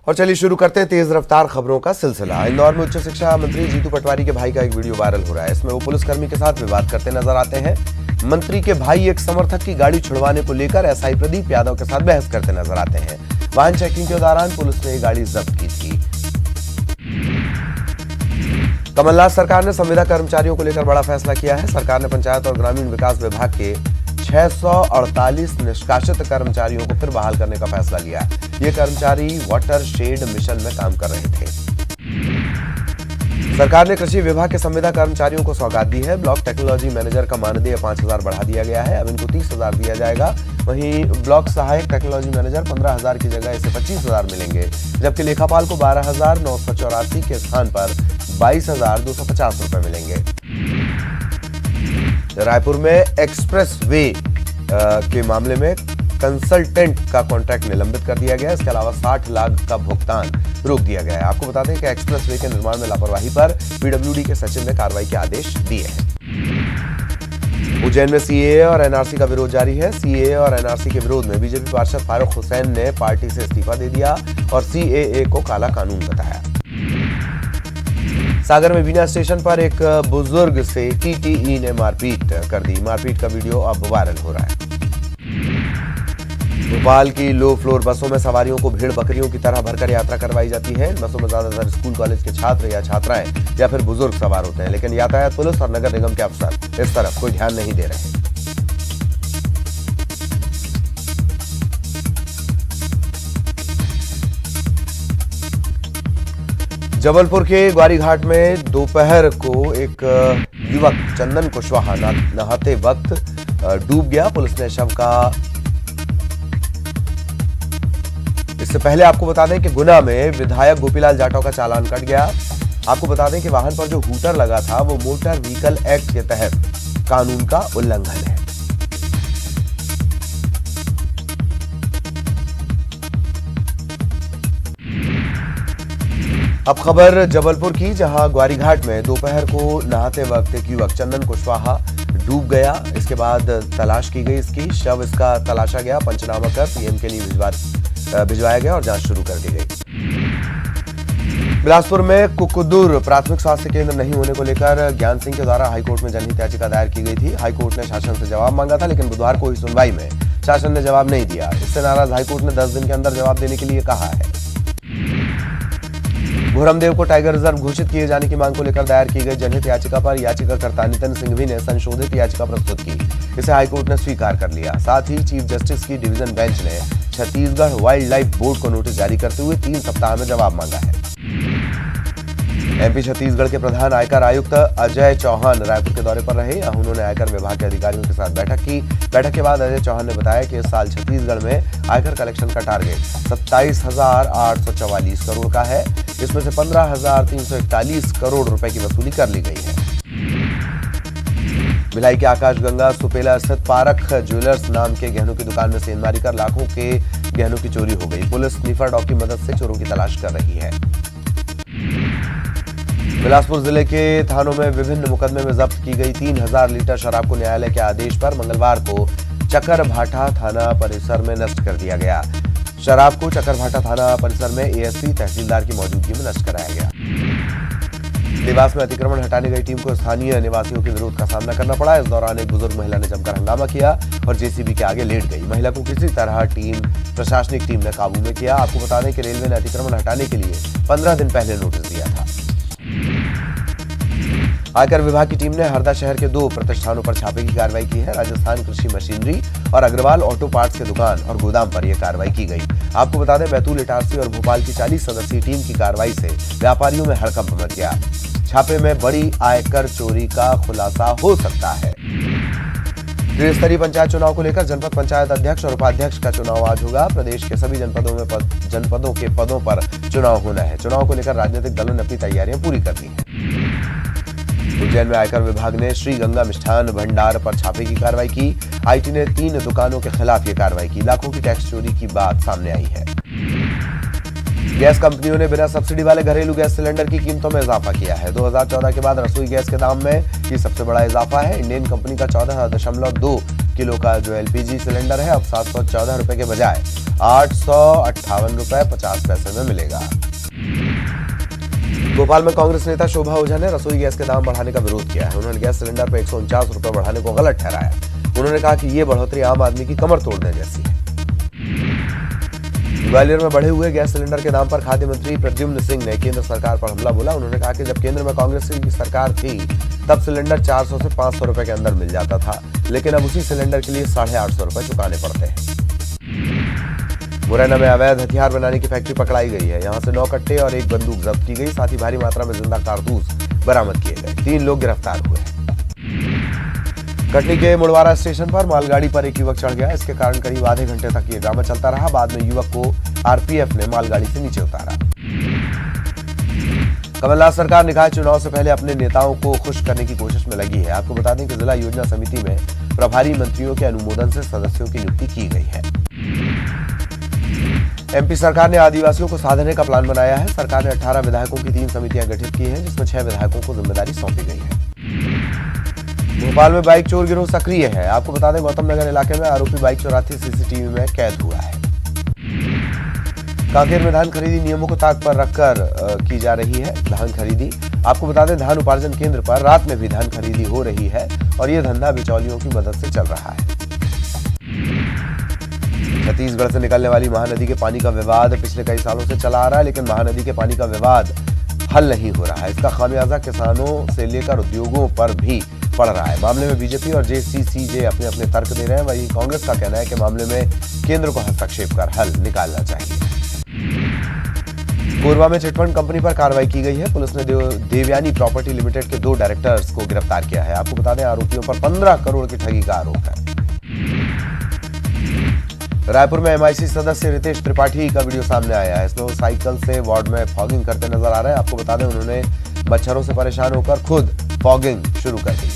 और चलिए शुरू करते हैं तेज रफ्तार खबरों का सिलसिला। इंदौर में उच्च शिक्षा मंत्री जीतू पटवारी के भाई का एक वीडियो वायरल हो रहा है। इसमें वो पुलिसकर्मी के साथ विवाद करते नजर आते हैं। मंत्री के भाई एक समर्थक की गाड़ी छुड़वाने को लेकर एसआई प्रदीप यादव के साथ बहस करते नजर आते हैं। वाहन चेकिंग के दौरान पुलिस ने ये गाड़ी जब्त की थी। कमलनाथ सरकार ने संविदा कर्मचारियों को लेकर बड़ा फैसला किया है। सरकार ने पंचायत और ग्रामीण विकास विभाग के 648 निष्कासित कर्मचारियों को फिर बहाल करने का फैसला लिया। ये कर्मचारी वाटर शेड मिशन में काम कर रहे थे। सरकार ने कृषि विभाग के संविदा कर्मचारियों को सौगात दी है। ब्लॉक टेक्नोलॉजी मैनेजर का मानदेय 5000 बढ़ा दिया गया है। अब इनको 30,000 दिया जाएगा। वहीं ब्लॉक सहायक टेक्नोलॉजी मैनेजर 15,000 की जगह इसे 25,000 मिलेंगे, जबकि लेखापाल को 12,984 के स्थान पर 22,250 रुपए मिलेंगे। रायपुर में एक्सप्रेस वे के मामले में कंसल्टेंट का कॉन्ट्रैक्ट निलंबित कर दिया गया। इसके अलावा 60 लाख का भुगतान रोक दिया गया है। आपको बता दें कि एक्सप्रेस वे के निर्माण में लापरवाही पर पीडब्ल्यूडी के सचिव ने कार्रवाई के आदेश दिए हैं। उज्जैन में सीएए और एनआरसी का विरोध जारी है। सीएए और एनआरसी के विरोध में बीजेपी पार्षद फारूक हुसैन ने पार्टी से इस्तीफा दे दिया और सीएए को काला कानून बताया। सागर में बीना स्टेशन पर एक बुजुर्ग से टीटीई ने मारपीट कर दी। मारपीट का वीडियो अब वायरल हो रहा है। भोपाल की लो फ्लोर बसों में सवारियों को भेड़ बकरियों की तरह भरकर यात्रा करवाई जाती है। इन बसों में ज्यादातर स्कूल कॉलेज के छात्र या छात्राएं या फिर बुजुर्ग सवार होते हैं, लेकिन यातायात पुलिस और नगर निगम के अफसर इस तरफ कोई ध्यान नहीं दे रहे। जबलपुर के ग्वारीघाट में दोपहर को एक युवक चंदन कुशवाहा नहाते वक्त डूब गया। पुलिस ने शव का इससे पहले आपको बता दें कि गुना में विधायक गोपीलाल जाटव का चालान कट गया। आपको बता दें कि वाहन पर जो हूटर लगा था वो मोटर व्हीकल एक्ट के तहत कानून का उल्लंघन है। अब खबर जबलपुर की, जहां ग्वारीघाट में दोपहर को नहाते वक्त एक युवक चंदन कुशवाहा डूब गया। इसके बाद तलाश की गई इसकी। शव इसका तलाशा गया, पंचनामा कर पीएम के लिए भिजवाया गया और जांच शुरू कर दी गई। बिलासपुर में कुकुदुर प्राथमिक स्वास्थ्य केंद्र नहीं होने को लेकर ज्ञान सिंह के द्वारा हाईकोर्ट में जनहित याचिका दायर की गई थी। हाईकोर्ट ने शासन से जवाब मांगा था, लेकिन बुधवार को हुई सुनवाई में शासन ने जवाब नहीं दिया। इससे नाराज हाईकोर्ट ने 10 दिन के अंदर जवाब देने के लिए कहा है। घोरमदेव को टाइगर रिजर्व घोषित किए जाने की मांग को लेकर दायर की गई जनहित याचिका पर याचिकाकर्ता नितिन सिंघवी ने संशोधित याचिका प्रस्तुत की। इसे हाईकोर्ट ने स्वीकार कर लिया। साथ ही चीफ जस्टिस की डिवीजन बेंच ने छत्तीसगढ़ वाइल्ड लाइफ बोर्ड को नोटिस जारी करते हुए 3 सप्ताह में जवाब मांगा है। एमपी छत्तीसगढ़ के प्रधान आयकर आयुक्त अजय चौहान रायपुर के दौरे पर रहे। उन्होंने आयकर विभाग के अधिकारियों के साथ बैठक की। बैठक के बाद अजय चौहान ने बताया कि इस साल छत्तीसगढ़ में आयकर कलेक्शन का टारगेट 27,844 करोड़ का है। इसमें से 15,341 करोड़ रुपए की वसूली कर ली गई है। भिलाई के आकाशगंगा सुपेला स्थित पारख ज्वेलर्स नाम के गहनों की दुकान में सेंधमारी कर लाखों के गहनों की चोरी हो गई। पुलिस स्नीफर डॉग की मदद से चोरों की तलाश कर रही है। बिलासपुर जिले के थानों में विभिन्न मुकदमे में जब्त की गई 3000 लीटर शराब को न्यायालय के आदेश पर मंगलवार को चकरभाठा थाना परिसर में नष्ट कर दिया गया। शराब को चकरभाठा थाना परिसर में एएसपी तहसीलदार की मौजूदगी में नष्ट कराया गया। देवास में अतिक्रमण हटाने गई टीम को स्थानीय निवासियों के विरोध का सामना करना पड़ा। इस दौरान एक बुजुर्ग महिला ने जमकर हंगामा किया और जेसीबी के आगे लेट गई। महिला को किसी तरह प्रशासनिक टीम ने काबू में किया। आपको बता दें कि रेलवे ने अतिक्रमण हटाने के लिए 15 दिन पहले नोटिस दिया था। आयकर विभाग की टीम ने हरदा शहर के 2 प्रतिष्ठानों पर छापे की कार्रवाई की है। राजस्थान कृषि मशीनरी और अग्रवाल ऑटो पार्ट्स की दुकान और गोदाम पर यह कार्रवाई की गई। आपको बता दें बैतूल, इटारसी और भोपाल की 40 सदस्यीय टीम की कार्रवाई से व्यापारियों में हड़कंप मच गया। छापे में बड़ी आयकर चोरी का खुलासा हो सकता है। त्रिस्तरीय पंचायत चुनाव को लेकर जनपद पंचायत अध्यक्ष और उपाध्यक्ष का चुनाव आज होगा। प्रदेश के सभी जनपदों के पदों पर चुनाव होना है। चुनाव को लेकर राजनीतिक दलों ने अपनी तैयारियां पूरी कर ली हैं। उज्जैन में आयकर विभाग ने श्री गंगा मिष्ठान भंडार पर छापे की कार्रवाई की। आईटी ने 3 दुकानों के खिलाफ ये कार्रवाई की। लाखों की टैक्स चोरी की बात सामने आई है। गैस कंपनियों ने बिना सब्सिडी वाले घरेलू गैस सिलेंडर की कीमतों में इजाफा किया है। 2014 के बाद रसोई गैस के दाम में ये सबसे बड़ा इजाफा है। इंडियन कंपनी का 14.2 किलो का जो एलपीजी सिलेंडर है अब 714 रुपए के बजाय 858 रुपए 50 पैसे में मिलेगा। भोपाल में कांग्रेस नेता शोभा ओझा ने रसोई गैस के दाम बढ़ाने का विरोध किया है। उन्होंने गैस सिलेंडर पर 149 रुपए बढ़ाने को गलत ठहराया। उन्होंने कहा कि ये बढ़ोतरी आम आदमी की कमर तोड़ने जैसी है। ग्वालियर में बढ़े हुए गैस सिलेंडर के दाम पर खाद्य मंत्री प्रद्युम्न सिंह ने केंद्र सरकार पर हमला बोला। उन्होंने कहा कि जब केंद्र में कांग्रेस की सरकार थी तब सिलेंडर 400 से 500 रुपए के अंदर मिल जाता था, लेकिन अब उसी सिलेंडर के लिए 850 रुपए चुकाने पड़ते हैं। मुरैना में अवैध हथियार बनाने की फैक्ट्री पकड़ाई गई है। यहां से 9 कट्टे और 1 बंदूक जब्त की गई। साथ ही भारी मात्रा में जिंदा कारतूस बरामद किए गए। 3 लोग गिरफ्तार हुए। कटनी के मुड़वारा स्टेशन पर मालगाड़ी पर एक युवक चढ़ गया। इसके कारण करीब आधे घंटे तक ये ड्रामा चलता रहा। बाद में युवक को आरपीएफ ने मालगाड़ी से नीचे उतारा। कमलनाथ सरकार निकाय चुनाव से पहले अपने नेताओं को खुश करने की कोशिश में लगी है। आपको बता दें कि जिला योजना समिति में प्रभारी मंत्रियों के अनुमोदन से सदस्यों की नियुक्ति की गई है। एमपी सरकार ने आदिवासियों को साधने का प्लान बनाया है। सरकार ने 18 विधायकों की 3 समितियां गठित की हैं, जिसमें 6 विधायकों को जिम्मेदारी सौंपी गई है। भोपाल में बाइक चोर गिरोह सक्रिय है। आपको बता दें गौतम नगर इलाके में आरोपी बाइक चोराती सीसीटीवी में कैद हुआ है। कांकेर में धान खरीदी नियमों को ताक पर रखकर की जा रही है धान खरीदी। आपको बता दें धान उपार्जन केंद्र पर रात में भी धान खरीदी हो रही है और ये धंधा बिचौलियों की मदद से चल रहा है। छत्तीसगढ़ से निकलने वाली महानदी के पानी का विवाद पिछले कई सालों से चला आ रहा है, लेकिन महानदी के पानी का विवाद हल नहीं हो रहा है। इसका खामियाजा किसानों से लेकर उद्योगों पर भी पड़ रहा है। मामले में बीजेपी और जेसीसीजे अपने अपने तर्क दे रहे हैं। वहीं कांग्रेस का कहना है कि मामले में केंद्र को हस्तक्षेप कर हल निकालना चाहिए। कोरबा में चिटफंड कंपनी पर कार्रवाई की गई है। पुलिस ने देवयानी प्रॉपर्टी लिमिटेड के 2 डायरेक्टर्स को गिरफ्तार किया है। आपको बता दें आरोपियों पर 15 करोड़ की ठगी का आरोप है। रायपुर में एमआईसी सदस्य रितेश त्रिपाठी का वीडियो सामने आया है। इसमें वो साइकिल से वार्ड में फॉगिंग करते नजर आ रहे हैं। आपको बता दें उन्होंने मच्छरों से परेशान होकर खुद फॉगिंग शुरू कर दी।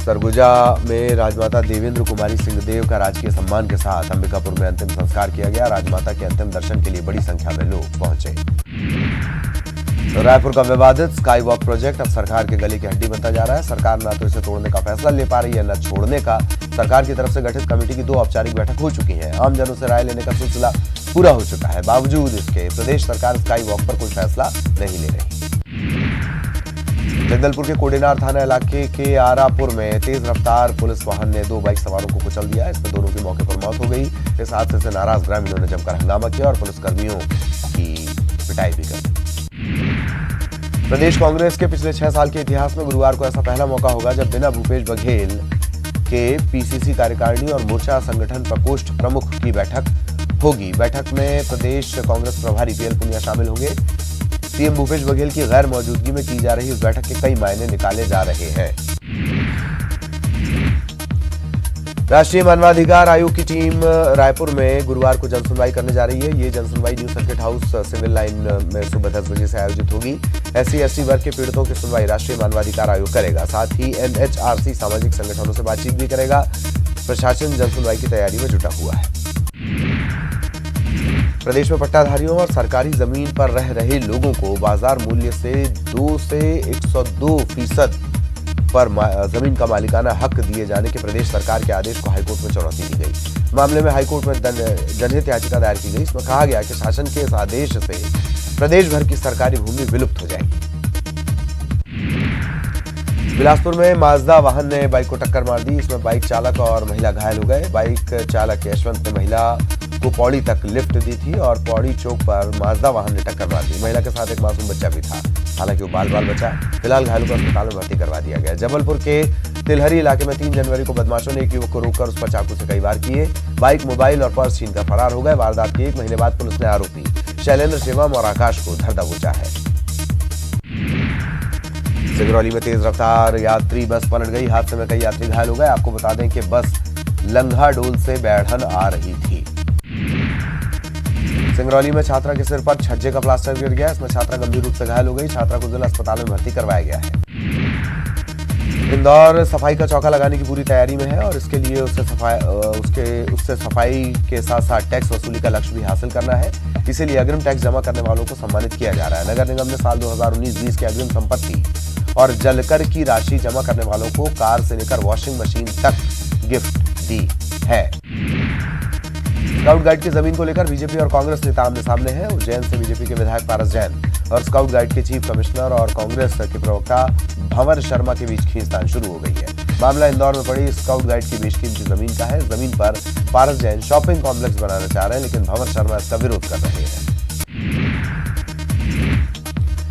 सरगुजा में राजमाता देवेंद्र कुमारी सिंहदेव का राजकीय सम्मान के साथ अंबिकापुर में अंतिम संस्कार किया गया। राजमाता के अंतिम दर्शन के लिए बड़ी संख्या में लोग पहुंचे। रायपुर का विवादित स्काई वॉक प्रोजेक्ट अब सरकार के गले की हड्डी बनता जा रहा है। सरकार न तो इसे तोड़ने का फैसला ले पा रही है न छोड़ने का। सरकार की तरफ से गठित कमेटी की 2 औपचारिक बैठक हो चुकी है। आमजनों से राय लेने का सिलसिला पूरा हो चुका है। बावजूद इसके प्रदेश सरकार स्काई वॉक पर कोई फैसला नहीं ले रही। जगदलपुर के कोडेनार थाना इलाके के आरापुर में तेज रफ्तार पुलिस वाहन ने 2 बाइक सवारों को कुचल दिया। इसमें दोनों की मौके पर मौत हो गई। इस हादसे से नाराज ग्रामीणों ने जमकर हंगामा किया और पुलिसकर्मियों की पिटाई भी कर दी। प्रदेश कांग्रेस के पिछले 6 साल के इतिहास में गुरुवार को ऐसा पहला मौका होगा जब बिना भूपेश बघेल के पीसीसी कार्यकारिणी और मोर्चा संगठन प्रकोष्ठ प्रमुख की बैठक होगी। बैठक में प्रदेश कांग्रेस प्रभारी पीएल पुनिया शामिल होंगे। सीएम भूपेश बघेल की गैर मौजूदगी में की जा रही इस बैठक के कई मायने निकाले जा रहे हैं। राष्ट्रीय मानवाधिकार आयोग की टीम रायपुर में गुरुवार को जनसुनवाई करने जा रही है। ये जनसुनवाई new circuit house civil line में सुबह 10 बजे से आयोजित होगी। SC/ST वर्ग के पीड़ितों की सुनवाई राष्ट्रीय मानवाधिकार आयोग करेगा। साथ ही NHRC सामाजिक संगठनों से बातचीत भी करेगा। प्रशासन जनसुनवाई की तैयारी में जुटा हुआ है। प्रदेश में पट्टाधारियों और सरकारी जमीन पर रह रहे लोगों को बाजार मूल्य से 2 से 102% पर जमीन का मालिकाना हक दिए जाने के प्रदेश सरकार के आदेश को हाईकोर्ट में चुनौती दी गई। मामले में हाईकोर्ट में जनहित याचिका दायर की गई। इसमें कहा गया कि शासन के इस आदेश से प्रदेश भर की सरकारी भूमि विलुप्त हो जाएगी। बिलासपुर में माजदा वाहन ने बाइक को टक्कर मार दी। इसमें बाइक चालक और महिला घायल हो गए। बाइक चालक यशवंत ने महिला को पौड़ी तक लिफ्ट दी थी और पौड़ी चौक पर माजदा वाहन ने टक्कर मार दी। महिला के साथ एक मासूम बच्चा भी था। हालांकि वो बाल बचा। फिलहाल घायलों को अस्पताल में भर्ती करवा दिया गया। जबलपुर के तिलहरी इलाके में 3 जनवरी को बदमाशों ने एक युवक को रोककर उस पर चाकू से कई वार किए। बाइक, मोबाइल और पर्स छीनकर फरार हो गए। वारदात के 1 महीने बाद पुलिस ने आरोपी शैलेंद्र, शिवम और आकाश को धर दबोचा है। सिंगरौली में तेज रफ्तार यात्री बस पलट गई। हादसे में कई यात्री घायल हो गए। आपको बता दें कि बस लंघाडोल से बैढ़न आ रही थी। सिंगरौली में छात्रा के सिर पर छज्जे का प्लास्टर गिर गया। इसमें छात्रा गंभीर रूप से घायल हो गई। छात्रा को जिला अस्पताल में भर्ती करवाया गया है। इंदौर सफाई का चौका लगाने की पूरी तैयारी में है और इसके लिए उससे सफाई के साथ साथ टैक्स वसूली का लक्ष्य भी हासिल करना है। इसीलिए अग्रिम टैक्स जमा करने वालों को सम्मानित किया जा रहा है। नगर निगम ने साल 2019-20 के अग्रिम संपत्ति और जलकर की राशि जमा करने वालों को कार से लेकर वॉशिंग मशीन तक गिफ्ट दी है। स्काउट गाइड की जमीन को लेकर बीजेपी और कांग्रेस नेता आमने सामने हैं। उज्जैन से बीजेपी के विधायक पारस जैन और स्काउट गाइड के चीफ कमिश्नर और कांग्रेस के प्रवक्ता भंवर शर्मा के बीच खींचतान शुरू हो गई है। मामला इंदौर में पड़ी स्काउट गाइड की बेशकीमती जमीन का है। जमीन पर पारस जैन शॉपिंग कॉम्प्लेक्स बनाना चाह रहे हैं, लेकिन भंवर शर्मा इसका विरोध कर रहे हैं।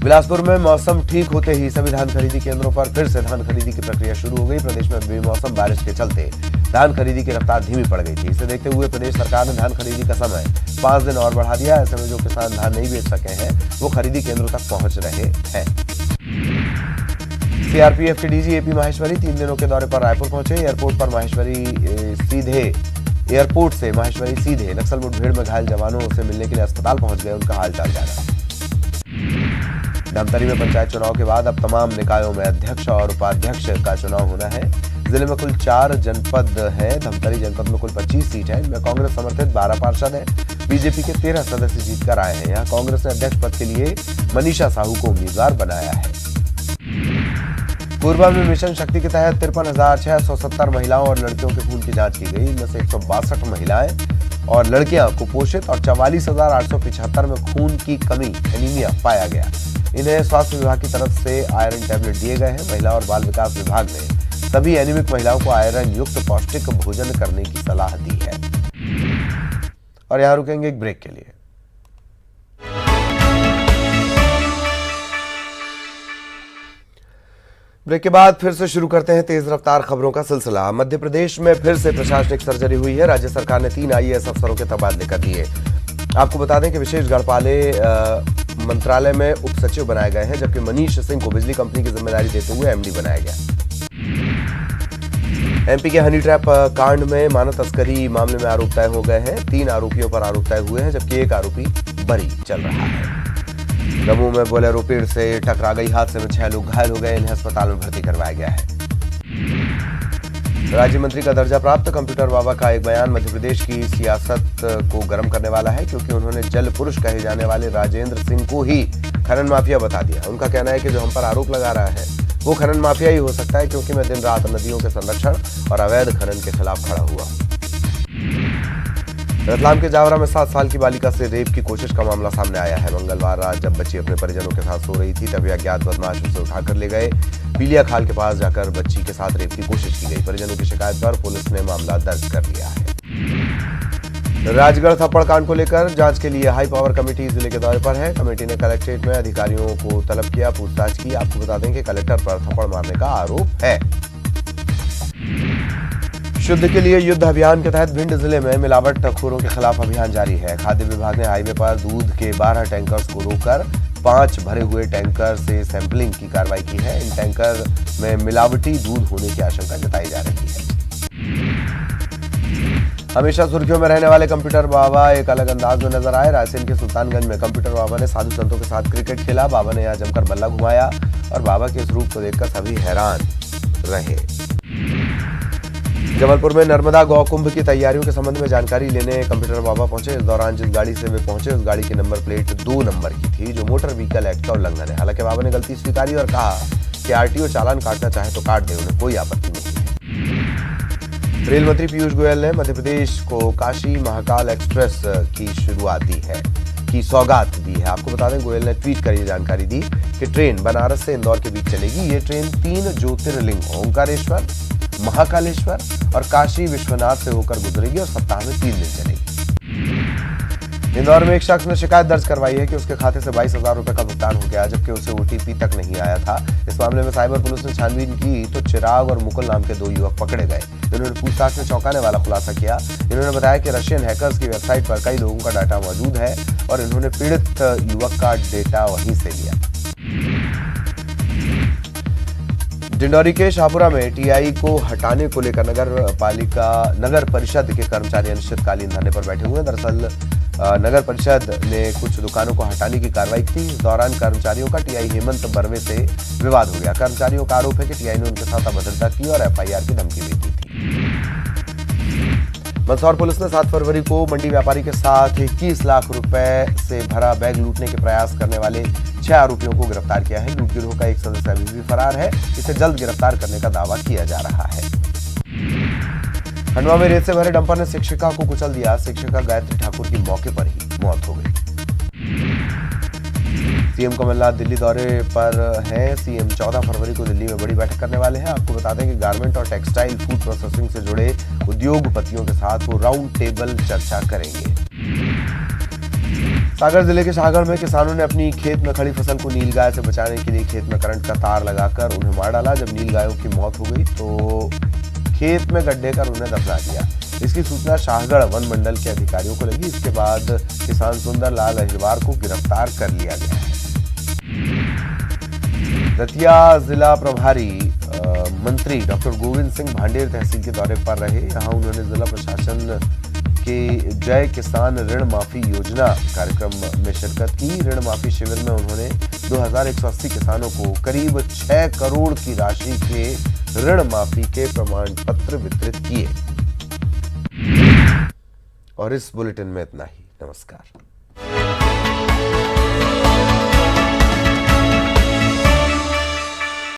बिलासपुर में मौसम ठीक होते ही सभी धान खरीदी केंद्रों पर फिर से धान खरीदी की प्रक्रिया शुरू हो गई। प्रदेश में बेमौसम बारिश के चलते धान खरीदी की रफ्तार धीमी पड़ गई थी। इसे देखते हुए प्रदेश सरकार ने धान खरीदी का समय 5 दिन और बढ़ा दिया। ऐसे में जो किसान धान नहीं बेच सके हैं वो खरीदी केंद्रों तक पहुंच रहे हैं। सीआरपीएफ के डीजी एपी माहेश्वरी 3 दिनों के दौरे पर रायपुर पहुंचे। एयरपोर्ट से माहेश्वरी सीधे नक्सल मुठभेड़ में घायल जवानों से मिलने के लिए अस्पताल पहुंच गए, उनका हालचाल जाना। धमतरी में पंचायत चुनाव के बाद अब तमाम निकायों में अध्यक्ष और उपाध्यक्ष का चुनाव होना है। जिले में कुल 4 जनपद हैं। धमतरी जनपद में कुल 25 सीट है। इनमें कांग्रेस समर्थित 12 पार्षद हैं। बीजेपी के 13 सदस्य जीतकर आए हैं। यहाँ कांग्रेस ने अध्यक्ष पद के लिए मनीषा साहू को उम्मीदवार बनाया है। कोरबा में मिशन शक्ति के तहत 53,670 महिलाओं और लड़कियों के खून की जांच की गई। इनमें से 162 महिलाएं और लड़कियां कुपोषित और 44,875 में खून की कमी एनीमिया पाया गया। इन्हें स्वास्थ्य विभाग की तरफ से आयरन टैबलेट दिए गए हैं। महिला और बाल विकास विभाग ने सभी एनीमिक महिलाओं को आयरन युक्त पौष्टिक भोजन करने की सलाह दी है। और यहां रुकेंगे एक ब्रेक के लिए। ब्रेक के बाद फिर से शुरू करते हैं तेज रफ्तार खबरों का सिलसिला। मध्य प्रदेश में फिर से प्रशासनिक सर्जरी हुई है। राज्य सरकार ने 3 आईएएस अफसरों के तबादले कर दिए। आपको बता दें कि विशेष गढ़पाले मंत्रालय में उप सचिव बनाए गए हैं, जबकि मनीष सिंह को बिजली कंपनी की जिम्मेदारी देते हुए एमडी बनाया गया। एमपी के हनी ट्रैप कांड में मानव तस्करी मामले में आरोप तय हो गए हैं। 3 आरोपियों पर आरोप तय हुए हैं, जबकि एक आरोपी बरी चल रहा है। दमोह में बोलेरो पेड़ से टकरा गई। हादसे में 6 लोग घायल हो गए। इन्हें अस्पताल में भर्ती करवाया गया है। राज्य मंत्री का दर्जा प्राप्त कंप्यूटर बाबा का एक बयान मध्य प्रदेश की सियासत को गर्म करने वाला है, क्योंकि उन्होंने जल पुरुष कहे जाने वाले राजेंद्र सिंह को ही खनन माफिया बता दिया। उनका कहना है कि जो हम पर आरोप लगा रहा है वो खनन माफिया ही हो सकता है, क्योंकि मैं दिन रात नदियों के संरक्षण और अवैध खनन के खिलाफ खड़ा हुआ। रतलाम के जावरा में 7 साल की बालिका से रेप की कोशिश का मामला सामने आया है। मंगलवार रात जब बच्ची अपने परिजनों के साथ सो रही थी, तभी अज्ञात बदमाश उसे उठाकर ले गए। पीलिया खाल के पास जाकर बच्ची के साथ रेप की कोशिश की गई। परिजनों की शिकायत पर पुलिस ने मामला दर्ज कर लिया है। राजगढ़ थप्पड़ कांड को लेकर जांच के लिए हाई पावर कमेटी जिले के दौरे पर है। कमेटी ने कलेक्ट्रेट में अधिकारियों को तलब किया, पूछताछ की। आपको बता दें कि कलेक्टर पर थप्पड़ मारने का आरोप है। शुद्ध के लिए युद्ध अभियान के तहत भिंड जिले में मिलावटखोरों के खिलाफ अभियान जारी है। खाद्य विभाग ने हाईवे पर दूध के 12 टैंकर्स को रोककर 5 भरे हुए टैंकर से सैंपलिंग की कार्रवाई की है। इन टैंकर में मिलावटी दूध होने की आशंका जताई जा रही है। हमेशा सुर्खियों में रहने वाले कंप्यूटर बाबा एक अलग अंदाज में नजर आए। रायसेन के सुल्तानगंज में कंप्यूटर बाबा ने साधु संतों के साथ क्रिकेट खेला। बाबा ने यहाँ जमकर बल्ला घुमाया और बाबा के इस रूप को देखकर सभी हैरान रहे। जबलपुर में नर्मदा गौ कुंभ की तैयारियों के संबंध में जानकारी लेने कंप्यूटर बाबा पहुंचे। इस दौरान जिस गाड़ी से वे पहुंचे उस गाड़ी की नंबर प्लेट 2 नंबर की थी, जो मोटर व्हीकल एक्ट का उल्लंघन है। हालांकि बाबा ने गलती स्वीकारी और कहा कि आरटीओ चालान काटना चाहे तो काट दे, उन्हें कोई आपत्ति नहीं है। रेल मंत्री पीयूष गोयल ने मध्य प्रदेश को काशी महाकाल एक्सप्रेस की शुरुआत की सौगात दी है। आपको बता दें, गोयल ने ट्वीट कर ये जानकारी दी कि ट्रेन बनारस से इंदौर के बीच चलेगी। ये ट्रेन 3 ज्योतिर्लिंग ओंकारेश्वर, महाकालेश्वर और काशी विश्वनाथ से होकर गुजरेगी और सप्ताह में 3 दिन चलेगी। इंदौर में एक शख्स ने शिकायत दर्ज करवाई है कि उसके खाते से 22,000 रुपए का भुगतान हो गया, जबकि उसे ओटीपी तक नहीं आया था। इस मामले में साइबर पुलिस ने छानबीन की तो चिराग और मुकुल नाम के 2 युवक पकड़े गए। इन्होंने पूछताछ में चौंकाने वाला खुलासा किया। इन्होंने बताया कि रशियन हैकर्स की वेबसाइट पर कई लोगों का डाटा मौजूद है और इन्होंने पीड़ित युवक का डेटा वहीं से लिया। डिंडौरी के शाहपुरा में टीआई को हटाने को लेकर नगर परिषद के कर्मचारी अनिश्चितकालीन धरने पर बैठे हुए हैं। दरअसल नगर परिषद ने कुछ दुकानों को हटाने की कार्रवाई की थी। इस दौरान कर्मचारियों का टीआई हेमंत बर्वे से विवाद हो गया। कर्मचारियों का आरोप है कि टीआई ने उनके साथ अभद्रता की और एफआईआर की धमकी भी दी थी। मंदसौर पुलिस ने 7 फरवरी को मंडी व्यापारी के साथ 21 लाख रुपए से भरा बैग लूटने के प्रयास करने वाले 6 आरोपियों को गिरफ्तार किया है। लूट गिरोह का एक सदस्य अभी भी फरार है। इसे जल्द गिरफ्तार करने का दावा किया जा रहा है। खंडवा में रेत से भरे डंपर ने शिक्षिका को कुचल दिया। शिक्षिका गायत्री ठाकुर की मौके पर ही मौत हो गई। सीएम कमलनाथ दिल्ली दौरे पर हैं। सीएम 14 फरवरी को दिल्ली में बड़ी बैठक करने वाले हैं। आपको बता दें कि गारमेंट और टेक्सटाइल फूड प्रोसेसिंग से जुड़े उद्योगपतियों के साथ वो राउंड टेबल चर्चा करेंगे। सागर जिले के शाहगढ़ में किसानों ने अपनी खेत में खड़ी फसल को नीलगाय से बचाने के लिए खेत में करंट का तार लगाकर उन्हें मार डाला। जब नीलगायों की मौत हो गई तो खेत में गड्ढे कर उन्हें दफना दिया। इसकी सूचना शाहगढ़ वन मंडल के अधिकारियों को लगी। इसके बाद किसान सुंदर लाल अहिरवार को गिरफ्तार कर लिया गया है। दतिया जिला प्रभारी मंत्री डॉक्टर गोविंद सिंह भांडेर तहसील के दौरे पर रहे। यहां उन्होंने जिला प्रशासन के जय किसान ऋण माफी योजना कार्यक्रम में शिरकत की। ऋण माफी शिविर में उन्होंने 2180 किसानों को करीब 6 करोड़ की राशि के ऋण माफी के प्रमाण पत्र वितरित किए। और इस बुलेटिन में इतना ही। नमस्कार।